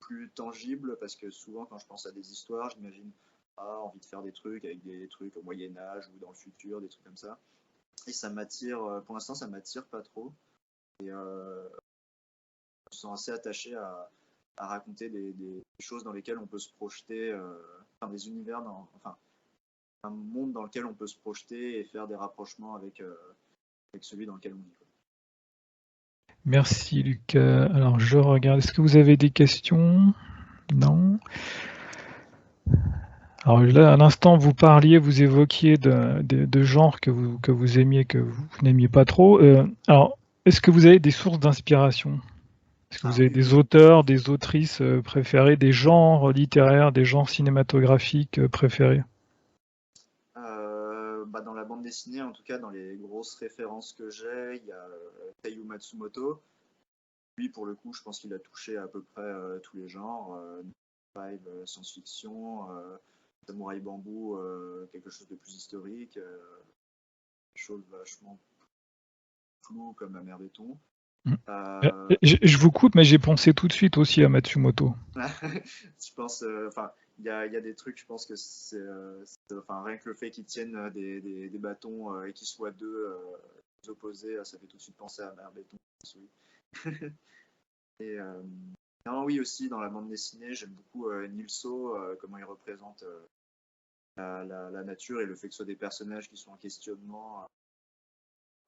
plus tangible, parce que souvent, quand je pense à des histoires, j'imagine envie de faire des trucs avec des trucs au Moyen-Âge ou dans le futur, des trucs comme ça. Et ça m'attire, pour l'instant, ça m'attire pas trop. Et je me sens assez attaché à raconter des choses dans lesquelles on peut se projeter, des univers, un monde dans lequel on peut se projeter et faire des rapprochements avec celui dans lequel on vit. Merci Lucas. Alors je regarde, est-ce que vous avez des questions? Non. Alors là, à l'instant, vous évoquiez de genres que vous aimiez, que vous n'aimiez pas trop. Alors, est-ce que vous avez des sources d'inspiration? Est-ce que vous avez des auteurs, des autrices préférés, des genres littéraires, des genres cinématographiques préférés? Dans la bande dessinée, en tout cas, dans les grosses références que j'ai, il y a Taiyu Matsumoto. Lui, pour le coup, je pense qu'il a touché à peu près tous les genres. Science-fiction, Samouraï Bambou, quelque chose de plus historique, des choses vachement floues comme La mer béton. Je vous coupe, mais j'ai pensé tout de suite aussi à Matsumoto. Je pense, il y a des trucs, je pense que rien que le fait qu'ils tiennent des bâtons et qu'ils soient deux opposés, ça fait tout de suite penser à mer béton. Et non, oui, aussi dans la bande dessinée, j'aime beaucoup Nilso, comment il représente la nature et le fait que ce soit des personnages qui sont en questionnement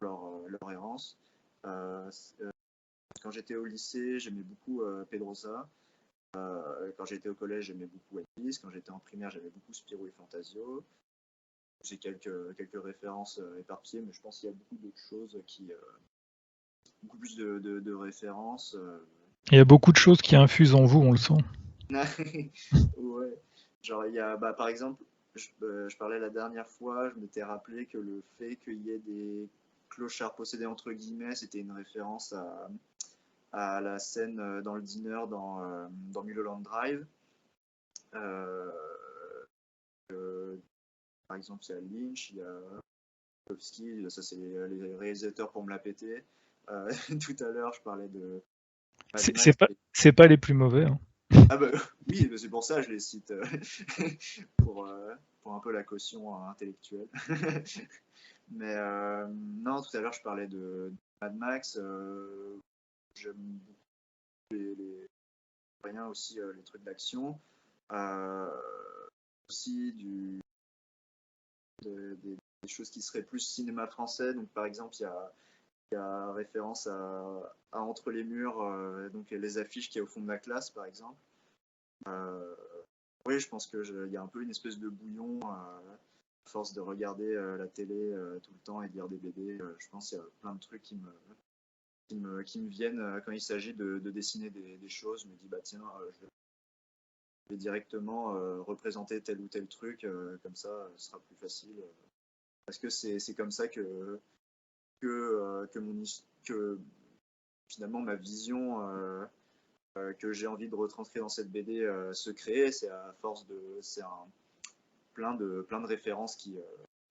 leur errance. Quand j'étais au lycée, j'aimais beaucoup Pedrosa. Quand j'étais au collège, j'aimais beaucoup One Piece. Quand j'étais en primaire, j'aimais beaucoup Spirou et Fantasio. J'ai quelques références éparpillées, mais je pense qu'il y a beaucoup d'autres choses beaucoup plus de références. Il y a beaucoup de choses qui infusent en vous, on le sent. Ouais. Genre, par exemple, je parlais la dernière fois, je m'étais rappelé que le fait qu'il y ait des clochards possédés entre guillemets, c'était une référence à la scène dans le diner dans Mulholland Drive. Par exemple, il y a Lynch, il y a Kowski, ça c'est les réalisateurs pour me la péter. Tout à l'heure, je parlais de C'est pas les plus mauvais. Hein. Ah bah oui, c'est pour ça que je les cite, pour un peu la caution intellectuelle. Mais non, tout à l'heure, je parlais de Mad Max. J'aime beaucoup rien aussi, les trucs d'action. Aussi des choses qui seraient plus cinéma français. Donc, par exemple, il y a référence à Entre les murs, donc les affiches qu'il y a au fond de la classe, par exemple. Oui, je pense qu'il y a un peu une espèce de bouillon à force de regarder la télé tout le temps et de lire des BD. Je pense qu'il y a plein de trucs qui me viennent quand il s'agit de dessiner des choses. Je me dis, bah tiens, je vais directement représenter tel ou tel truc, comme ça, ce sera plus facile. Parce que c'est comme ça que finalement ma vision que j'ai envie de retranscrire dans cette BD se crée. C'est à force de, c'est plein de références qui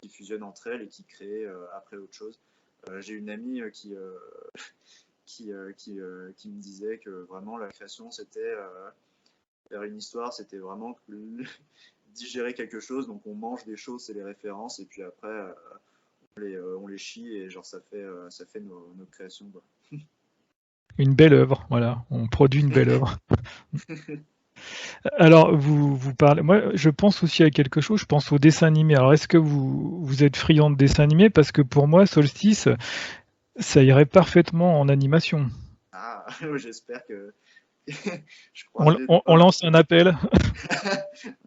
fusionnent entre elles et qui créent après autre chose. J'ai une amie qui me disait que vraiment la création c'était faire une histoire, c'était vraiment digérer quelque chose. Donc on mange des choses, c'est les références, et puis après on les chie et genre ça fait nos créations, quoi. Une belle œuvre, voilà, on produit une belle œuvre. Alors, vous parlez, moi, je pense aussi à quelque chose, je pense au dessin animé. Alors, est-ce que vous êtes friand de dessin animé? Parce que pour moi, Solstice, ça irait parfaitement en animation. Ah, j'espère que je croise les On doigts. lance un appel.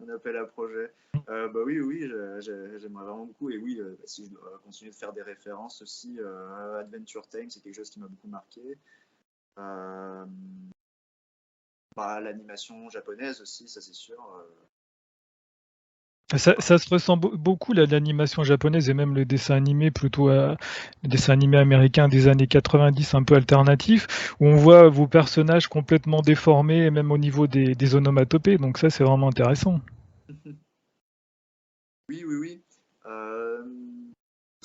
Un appel à projet. Bah oui, oui, j'aimerais vraiment beaucoup. Et oui, si je dois continuer de faire des références aussi, Adventure Time, c'est quelque chose qui m'a beaucoup marqué. Euh, L'animation japonaise aussi, ça c'est sûr. Ça se ressent beaucoup, l'animation japonaise et même le dessin animé, plutôt le dessin animé américain des années 90, un peu alternatif, où on voit vos personnages complètement déformés, même au niveau des onomatopées. Donc ça, c'est vraiment intéressant. Oui, oui, oui. Euh,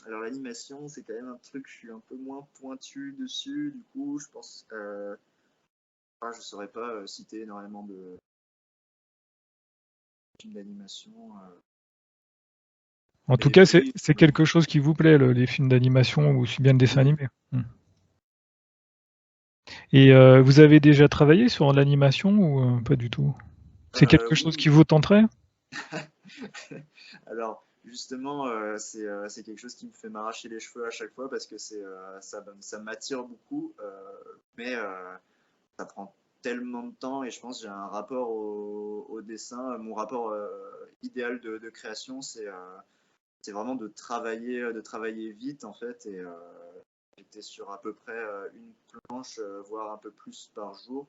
alors l'animation, c'est quand même un truc, je suis un peu moins pointu dessus. Du coup, je pense, je saurais pas citer énormément de films d'animation. En tout Mais cas, oui, c'est quelque chose qui vous plaît, les films d'animation ou aussi bien le dessin oui. animé. Et vous avez déjà travaillé sur l'animation ou pas du tout? C'est quelque Oui, chose qui oui. vous tenterait? Alors, justement, c'est quelque chose qui me fait m'arracher les cheveux à chaque fois parce que ça m'attire beaucoup, mais ça prend tellement de temps et je pense que j'ai un rapport au dessin. Mon rapport idéal de création, c'est vraiment de travailler vite en fait. Et j'étais sur à peu près une planche, voire un peu plus par jour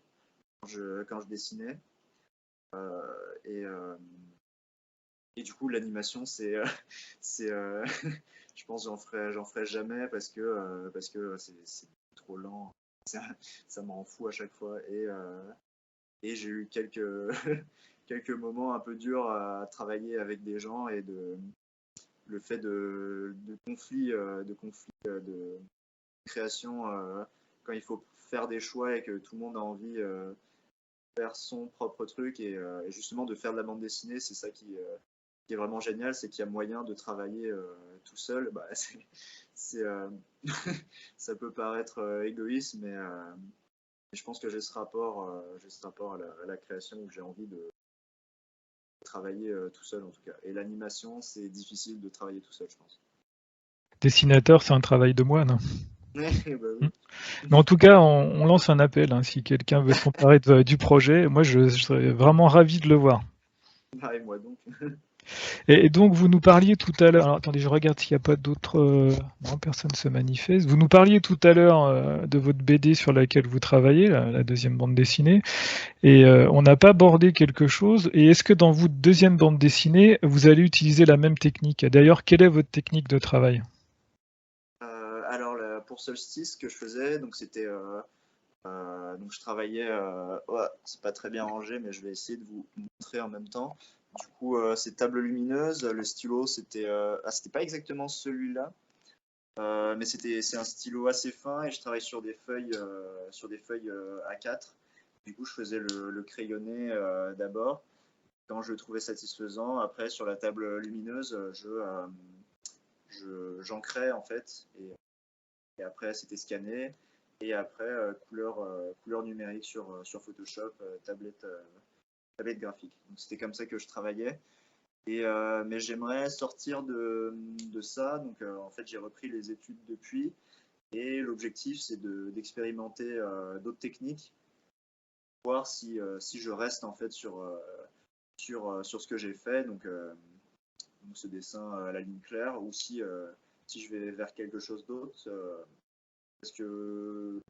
quand je dessinais. Et et du coup, l'animation, c'est, je pense, que j'en ferai jamais parce que c'est trop lent. Ça, ça m'en fout à chaque fois. Et j'ai eu quelques moments un peu durs à travailler avec des gens et le fait de création quand il faut faire des choix et que tout le monde a envie de faire son propre truc et justement de faire de la bande dessinée, c'est ça qui est vraiment génial, c'est qu'il y a moyen de travailler tout seul. Bah, c'est, ça peut paraître égoïste, mais je pense que j'ai ce rapport à la création où j'ai envie de travailler tout seul en tout cas. Et l'animation, c'est difficile de travailler tout seul, je pense. Dessinateur, c'est un travail de moine. Bah oui. Mais en tout cas, on lance un appel, hein, si quelqu'un veut s'emparer du projet. Moi, je serais vraiment ravi de le voir. Et moi donc. Et donc, vous nous parliez tout à l'heure. Alors, attendez, je regarde s'il n'y a pas d'autres. Non, personne se manifeste. Vous nous parliez tout à l'heure de votre BD sur laquelle vous travaillez, la deuxième bande dessinée. Et on n'a pas abordé quelque chose. Et est-ce que dans votre deuxième bande dessinée, vous allez utiliser la même technique? D'ailleurs, quelle est votre technique de travail? Alors pour Solstice, ce que je faisais, donc c'était donc je travaillais, ouais, c'est pas très bien rangé, mais je vais essayer de vous montrer en même temps. Du coup, c'est table lumineuse. Le stylo, c'était pas exactement celui-là, mais c'est un stylo assez fin et je travaille sur des feuilles A4. Du coup, je faisais le crayonné d'abord. Quand je le trouvais satisfaisant, après sur la table lumineuse, j'ancrais en fait et après c'était scanné et après couleur numérique sur Photoshop, tablette graphique. Donc c'était comme ça que je travaillais. Mais j'aimerais sortir de ça. Donc en fait j'ai repris les études depuis et l'objectif c'est d'expérimenter d'autres techniques, voir si je reste en fait sur ce que j'ai fait. Donc ce dessin à la ligne claire ou si je vais vers quelque chose d'autre. Parce que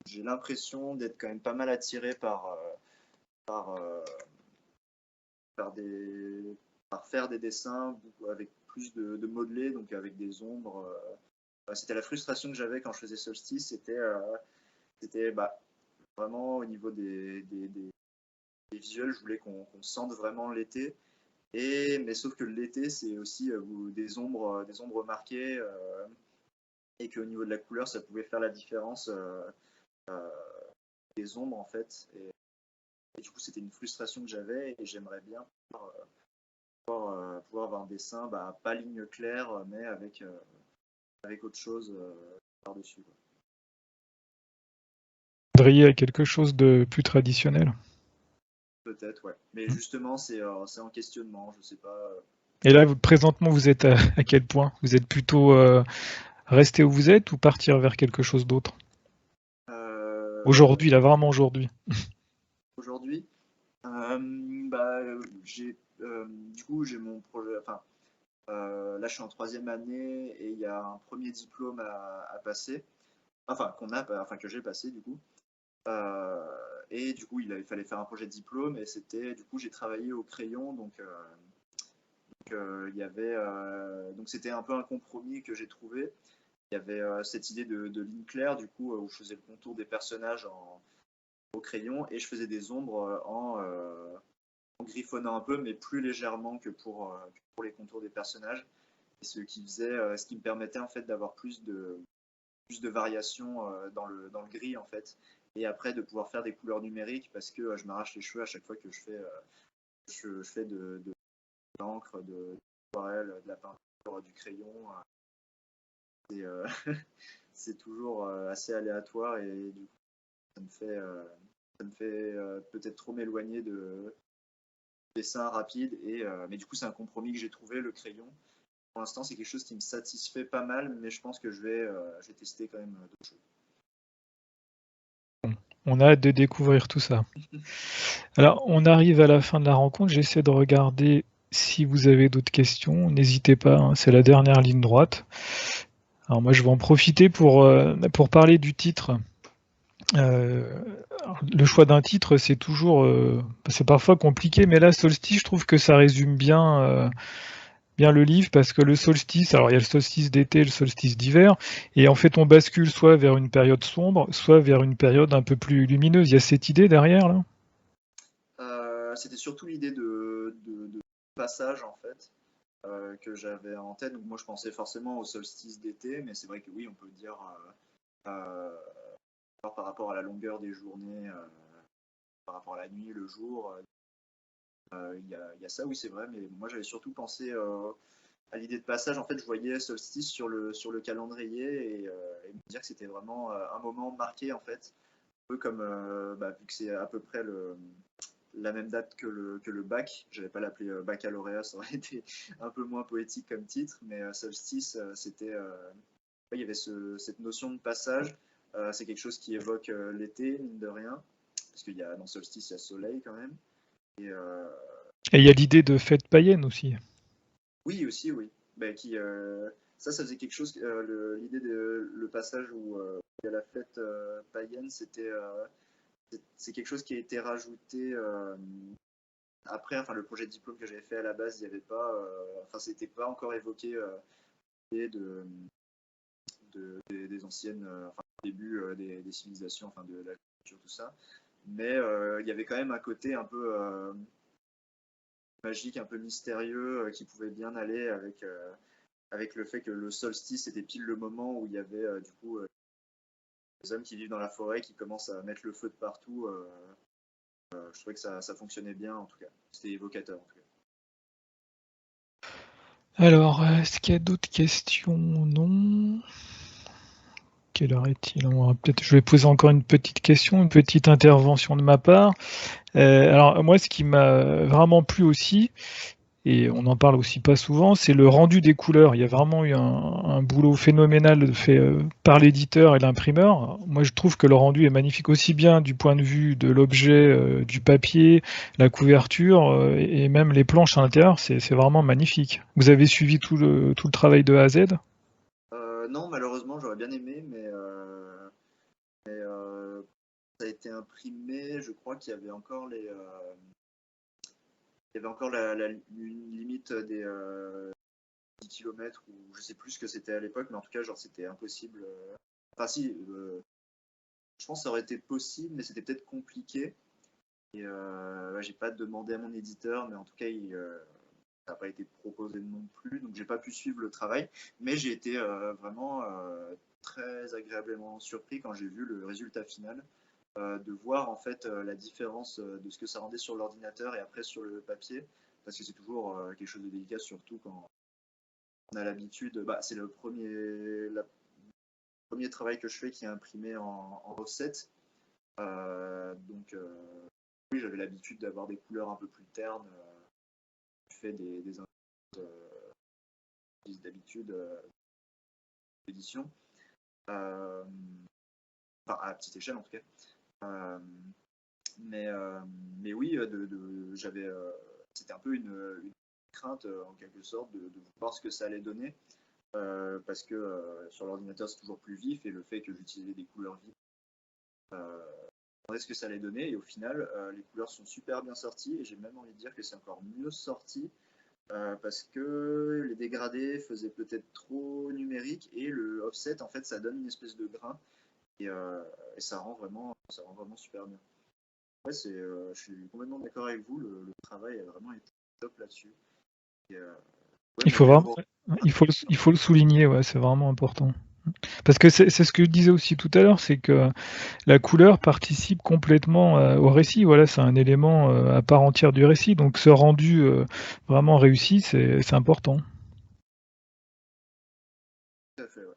j'ai l'impression d'être quand même pas mal attiré par, euh, par, des, par faire des dessins avec plus de modelé, donc avec des ombres. C'était la frustration que j'avais quand je faisais Solstice, c'était c'était vraiment au niveau des visuels, je voulais qu'on sente vraiment l'été. Mais sauf que l'été, c'est aussi des ombres marquées, et qu'au niveau de la couleur, ça pouvait faire la différence des ombres en fait. Et du coup, c'était une frustration que j'avais et j'aimerais bien pouvoir avoir un dessin, pas ligne claire, mais avec autre chose par-dessus. Voudriez à quelque chose de plus traditionnel. Peut-être, ouais. Mais justement, c'est en questionnement, je sais pas. Et là, présentement, vous êtes à quel point? Vous êtes plutôt rester où vous êtes ou partir vers quelque chose d'autre? Aujourd'hui, là, vraiment aujourd'hui. Aujourd'hui, du coup, j'ai mon projet. Enfin, là, je suis en 3e année et il y a un premier diplôme à passer. Enfin, que j'ai passé du coup. Et du coup, il fallait faire un projet de diplôme et du coup, j'ai travaillé au crayon, donc il y avait, donc c'était un peu un compromis que j'ai trouvé. Il y avait cette idée de ligne claire, du coup, où je faisais le contour des personnages au crayon et je faisais des ombres en griffonnant un peu, mais plus légèrement que pour les contours des personnages. Et ce qui me permettait en fait d'avoir plus de variations dans le gris en fait. Et après de pouvoir faire des couleurs numériques parce que je m'arrache les cheveux à chaque fois que je fais de l'encre, de l'aquarelle, de la peinture, du crayon. Et, c'est toujours assez aléatoire et du coup ça me fait peut-être trop m'éloigner de dessin rapide. Mais du coup c'est un compromis que j'ai trouvé, le crayon. Pour l'instant c'est quelque chose qui me satisfait pas mal, mais je pense que je vais tester quand même d'autres choses. On a hâte de découvrir tout ça. Alors, on arrive à la fin de la rencontre. J'essaie de regarder si vous avez d'autres questions. N'hésitez pas, hein, c'est la dernière ligne droite. Alors moi, je vais en profiter pour parler du titre. Le choix d'un titre, c'est toujours, c'est parfois compliqué, mais là, Solstice, je trouve que ça résume bien le livre parce que le solstice, alors il y a le solstice d'été et le solstice d'hiver, et en fait on bascule soit vers une période sombre, soit vers une période un peu plus lumineuse. Il y a cette idée derrière là? C'était surtout l'idée de passage en fait que j'avais en tête. Donc moi je pensais forcément au solstice d'été, mais c'est vrai que oui, on peut dire par rapport à la longueur des journées, par rapport à la nuit, le jour, il y a ça, oui c'est vrai, mais moi j'avais surtout pensé à l'idée de passage. En fait, je voyais solstice sur le calendrier et me dire que c'était vraiment un moment marqué en fait, un peu comme vu que c'est à peu près la même date que le bac. Je n'allais pas l'appeler baccalauréat, ça aurait été un peu moins poétique comme titre, mais solstice, il y avait cette notion de passage. C'est quelque chose qui évoque l'été, mine de rien, parce qu'il y a dans solstice, il y a soleil quand même. Et Et il y a l'idée de fête païenne aussi. oui, aussi, oui. Ça faisait quelque chose. L'idée de le passage où il y a la fête païenne, c'est quelque chose qui a été rajouté après. Enfin, le projet de diplôme que j'avais fait à la base, il n'y avait pas. Enfin, c'était pas encore évoqué des anciennes, enfin, début des civilisations, enfin de la culture, tout ça. Mais il y avait quand même un côté un peu magique, un peu mystérieux, qui pouvait bien aller avec le fait que le solstice était pile le moment où il y avait du coup les hommes qui vivent dans la forêt qui commencent à mettre le feu de partout. Je trouvais que ça fonctionnait bien en tout cas. C'était évocateur en tout cas. Alors, est-ce qu'il y a d'autres questions? Non. Quelle heure est-il? Peut-être je vais poser encore une petite question, une petite intervention de ma part. Alors moi, ce qui m'a vraiment plu aussi, et on n'en parle aussi pas souvent, c'est le rendu des couleurs. Il y a vraiment eu un boulot phénoménal fait par l'éditeur et l'imprimeur. Moi, je trouve que le rendu est magnifique aussi bien du point de vue de l'objet, du papier, la couverture et même les planches à l'intérieur. C'est vraiment magnifique. Vous avez suivi tout le travail de A à Z? Non, malheureusement, j'aurais bien aimé, mais ça a été imprimé. Je crois qu'il y avait encore il y avait encore une limite des 10 km ou je sais plus ce que c'était à l'époque, mais en tout cas, genre, c'était impossible. Enfin, si, je pense que ça aurait été possible, mais c'était peut-être compliqué. Et j'ai pas demandé à mon éditeur, mais en tout cas, ça n'a pas été proposé non plus, donc j'ai pas pu suivre le travail. Mais j'ai été vraiment très agréablement surpris quand j'ai vu le résultat final, de voir en fait la différence de ce que ça rendait sur l'ordinateur et après sur le papier, parce que c'est toujours quelque chose de délicat, surtout quand on a l'habitude. C'est le premier travail que je fais qui est imprimé en offset. Donc oui, j'avais l'habitude d'avoir des couleurs un peu plus ternes. Je fais des d'habitude d'édition, enfin à petite échelle en tout cas. Mais oui, j'avais, c'était un peu une crainte en quelque sorte de voir ce que ça allait donner, parce que sur l'ordinateur c'est toujours plus vif, et le fait que j'utilisais des couleurs vives, ce que ça allait donner, et au final les couleurs sont super bien sorties, et j'ai même envie de dire que c'est encore mieux sorti, parce que les dégradés faisaient peut-être trop numérique, et le offset en fait ça donne une espèce de grain, et ça rend vraiment super bien. Ouais, je suis complètement d'accord avec vous, le travail a vraiment été top là-dessus. Et, ouais, Il mon faut vraiment, numéro. il faut le souligner, ouais, c'est vraiment important. Parce que c'est ce que je disais aussi tout à l'heure, c'est que la couleur participe complètement au récit. Voilà, c'est un élément à part entière du récit. Donc ce rendu vraiment réussi, c'est important. Tout à fait, ouais.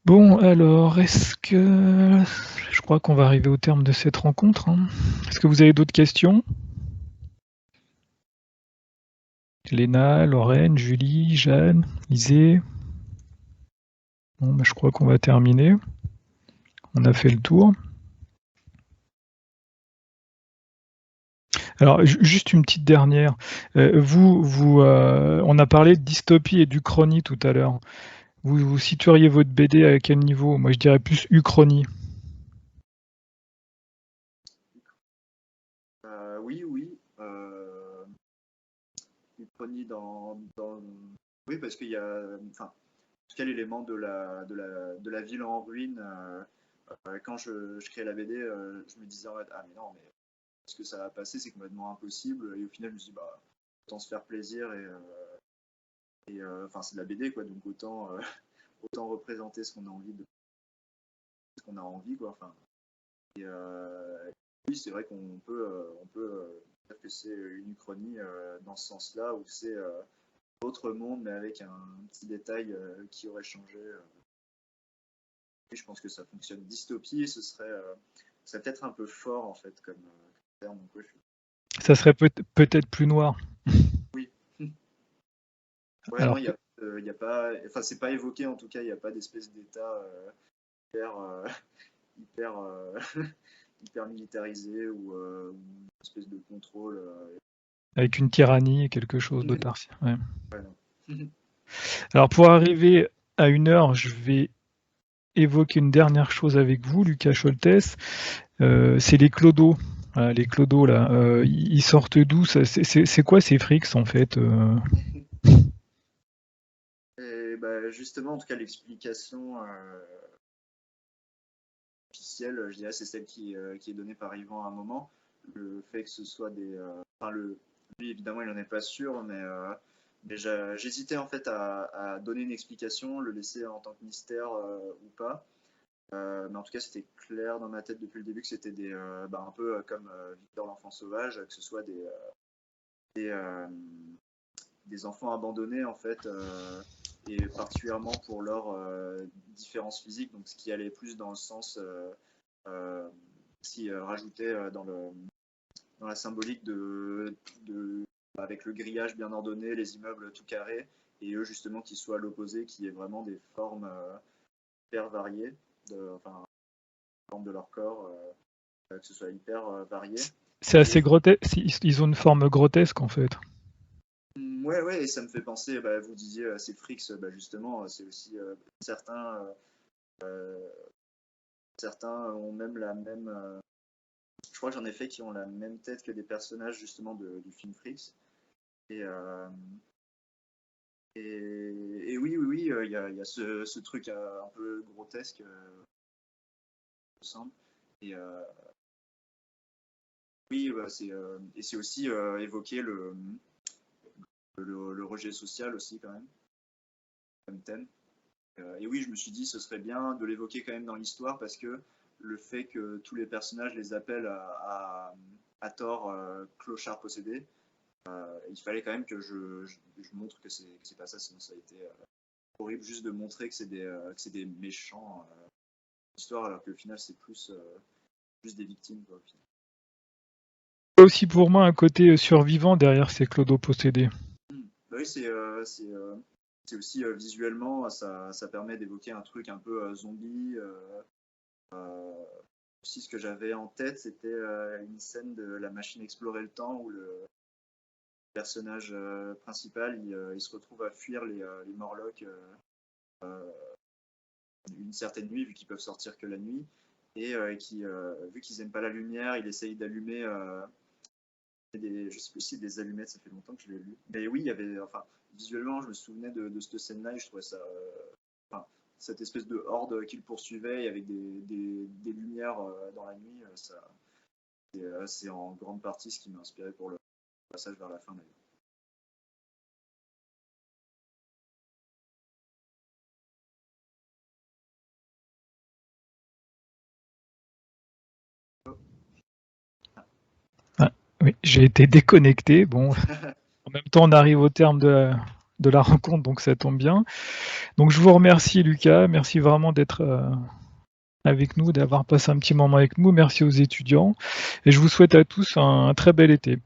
Bon, alors, je crois qu'on va arriver au terme de cette rencontre, hein. Est-ce que vous avez d'autres questions? Léna, Lorraine, Julie, Jeanne, Isée? Bon, je crois qu'on va terminer. On a fait le tour. Alors, juste une petite dernière. On a parlé de dystopie et d'Uchronie tout à l'heure. Vous situeriez votre BD à quel niveau? Moi, je dirais plus Uchronie. Oui, oui. Uchronie oui, parce qu'il y a, enfin, en tout cas, l'élément de la ville en ruine. Quand je créais la BD, je me disais en mode, ah mais non, mais est-ce que ça va passer? C'est complètement impossible. Et au final, je me suis dit, bah, autant se faire plaisir, enfin, c'est de la BD, quoi, donc autant représenter ce qu'on a envie quoi. Enfin, et oui, c'est vrai qu'on peut dire que c'est une uchronie dans ce sens-là, où c'est autre monde, mais avec un petit détail qui aurait changé. Et je pense que ça fonctionne. Dystopie, ce serait peut-être un peu fort en fait comme terme. Donc, ouais, Ça serait peut-être plus noir. oui. Ouais, non, Alors, y a pas, enfin, c'est pas évoqué en tout cas. Il n'y a pas d'espèce d'état hyper, hyper, hyper militarisé, ou une espèce de contrôle. avec une tyrannie et quelque chose d'autarcie. Ouais. Ouais, non. Alors, pour arriver à 1 heure, je vais évoquer une dernière chose avec vous, Lucas Scholtes. C'est les clodos. Voilà, les clodos, là, ils sortent d'où? C'est quoi ces frics, en fait? Et bah, justement, en tout cas, l'explication officielle, je dirais, c'est celle qui est donnée par Yvan à un moment. Le fait que ce soit des. Enfin, lui, évidemment, il n'en est pas sûr, mais j'hésitais en fait à donner une explication, le laisser en tant que mystère ou pas. Mais en tout cas, c'était clair dans ma tête depuis le début que c'était un peu comme Victor l'enfant sauvage, que ce soit des, euh, des enfants abandonnés en fait, et particulièrement pour leur différence physique, donc ce qui allait plus dans le sens si rajoutait dans la symbolique avec le grillage bien ordonné, les immeubles tout carrés, et eux justement qui soient à l'opposé, qui aient vraiment des formes hyper variées, enfin, forme de leur corps, que ce soit hyper varié. C'est assez Et grotesque. Ils ont une forme grotesque, en fait. ouais, ouais, et ça me fait penser, vous disiez ces frics, justement, c'est aussi euh, certains ont même la même. Je crois que j'en ai fait qui ont la même tête que des personnages justement du film Freaks. Et, Et oui, il y a ce truc un peu grotesque, me semble. Et oui, bah, et c'est aussi évoquer le rejet social aussi quand même, comme thème. Et oui, je me suis dit, ce serait bien de l'évoquer quand même dans l'histoire parce que le fait que tous les personnages les appellent à tort clochard possédé, il fallait quand même que je montre que c'est pas ça, sinon ça a été horrible juste de montrer que c'est des méchants histoire, alors que au final c'est plus des victimes. Quoi, au final. Aussi pour moi un côté survivant derrière ces clodos possédés. Bah oui, c'est aussi visuellement, ça permet d'évoquer un truc un peu zombie. Aussi, ce que j'avais en tête, c'était une scène de La Machine Explorer le Temps où le personnage principal il se retrouve à fuir les Morlocks une certaine nuit, vu qu'ils peuvent sortir que la nuit, et vu qu'ils n'aiment pas la lumière, il essaye d'allumer. Je sais plus si c'est des allumettes, ça fait longtemps que je l'ai lu. Mais oui, il y avait, enfin, visuellement, je me souvenais de cette scène-là et je trouvais ça, enfin, cette espèce de horde qui le poursuivait avec des lumières dans la nuit, c'est en grande partie ce qui m'a inspiré pour le passage vers la fin d'ailleurs. Ah, oui, j'ai été déconnecté. Bon, en même temps, on arrive au terme de la rencontre, donc ça tombe bien. Donc je vous remercie Lucas, merci vraiment d'être avec nous, d'avoir passé un petit moment avec nous. Merci aux étudiants et je vous souhaite à tous un très bel été.